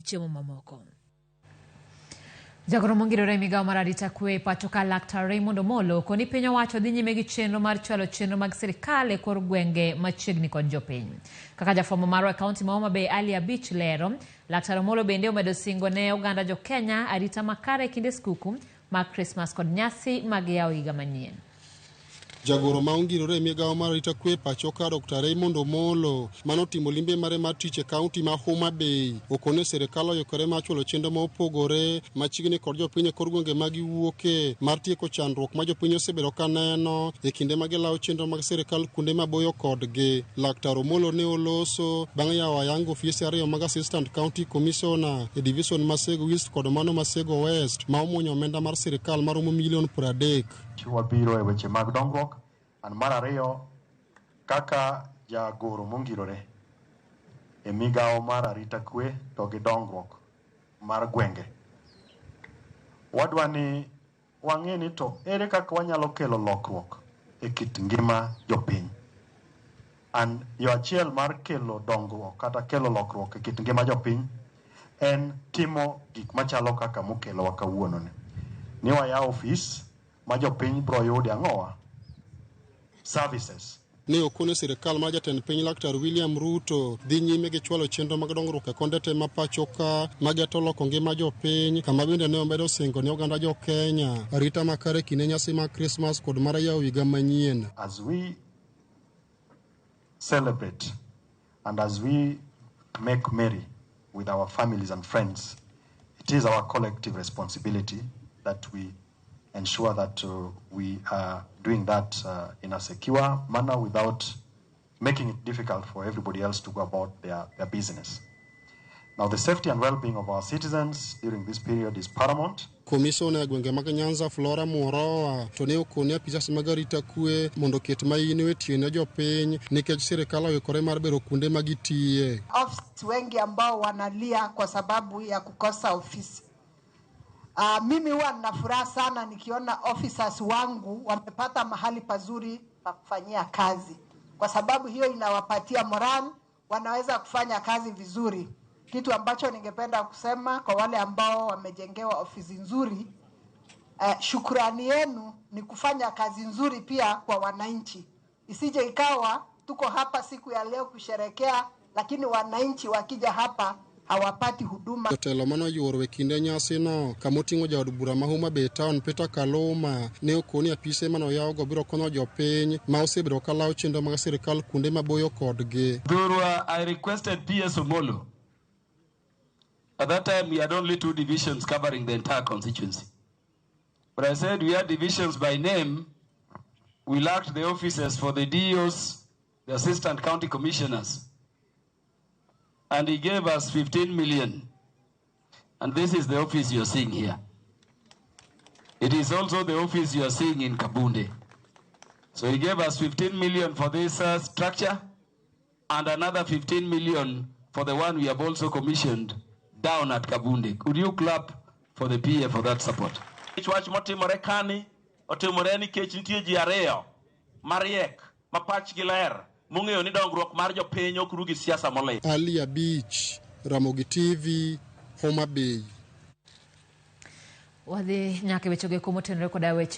chiemo mamoko. Jagoro mongirore migao mar arita kwe pacho ka Laktar Raymond Omollo koni piny owacho dhi nyime gi chenro mar chwalo chenro mag sirkal e kor gwenge machiegni kod jopiny. Kaka jafwambo marwa e kaunti ma Homa Bay Ali Beach lero, Laktar Omollo bende omedo singo ne oganda jo Kenya arita makare e kinde skuku mag Christmas kod nyasi mag yawo higa manyien. Jagoro ma ongirore migao mar arita kwe pacho ka Dr. Raymond Omollo manotimo limbe mare mar tich e kaunti ma Homa Bay okone sirkal oyikore mar chwalo chenro ma opogore machiegni kod jopiny e kor gwenge ma giwuoke mar tieko chandruok ma jopiny osebedo ka neno e kinde ma gilawo chenro mag sirkal kuonde maboyo kodgi. Laktar Omollo ne oloso bang' yawo ayanga ofise ariyo mag Assistant County Commissioner e Division Masego East kod mano Masego West ma omuonyo omenda mar sirkal maromo $30 million. Wabiro e weche mag dongruok an mar ariyo kaka jagoro mongirore e migao mar arita kwe to gi dongruok mar gwenge. Wadwani wang'eni to ere kaka wanyalo kelo lokruok e kit ngima jopiny. An yo achiel mar kelo dongruok kata kelo lokruok e kit ngima jopiny en timo gik machalo kaka mokelo wa kawuono ni wayawo ofis ma jopiny bro yude ang'owa services. Ne okone sirkal ma jatend piny Laktar William Ruto dhi nyime gi chwalo chenro mag dongruok e konde te ma pacho ka mageto loko ngima jopiny kama bende ne omedo singo ne oganda jo Kenya arita makare kinde nyasi mag Christmas kod mar yawo higa manyien. As we celebrate and as we make merry with our families and friends, it is our collective responsibility that we ensure that we are doing that in a secure manner without making it difficult for everybody else to go about their business. Now, the safety and well-being of our citizens during this period is paramount. Commissioner gwenge mag Nyanza Flora Muoroa to ne okone apisa mag arita kwe mondo ket maino e tiene jopiny nikech sirkal oyikore mar bero kuonde ma gitiye. Ofisi wengi ambao wanalia kwa sababu ya kukosa ofisi. Mimi huwa nina furaha sana nikiona officers wangu wamepata mahali pazuri pa kufanyia kazi. Kwa sababu hiyo inawapatia moral, wanaweza kufanya kazi vizuri. Kitu ambacho ningependa kusema kwa wale ambao wamejengewa ofisi nzuri, shukrani yenu ni kufanya kazi nzuri pia kwa wananchi. Isije ikawa tuko hapa siku ya leo kusherekea, lakini wananchi wakija hapa hawapati huduma. Jotelo mano yuoro e kinde nyasi no kamoting'o jaod bura ma Homa Bay Town Peter Kaluma ne okoni apise mano yawo go biro konyo jopiny ma osebedo ka lawo chenro mag sirkal kuonde maboyo kodgi. I requested PS Omollo. At that time, we had only 2 divisions covering the entire constituency. But I said we had divisions by name. We lacked the offices for the DOs, the assistant county commissioners. And he gave us 15 million. And this is the office you're seeing here. It is also the office you are seeing in Kabunde. So he gave us 15 million for this structure and another 15 million for the one we have also commissioned down at Kabunde. Could you clap for the PA for that support? Wach motimore kani otimore nikech nitie ji ariyo mariek mapachgi ler mong'eyo ni dongruok mar jopiny ok ru gi siasa molil. Ali Beach, Ramogi TV, Homa Bay. Wadhi nyaka weche go komo tenore koda weche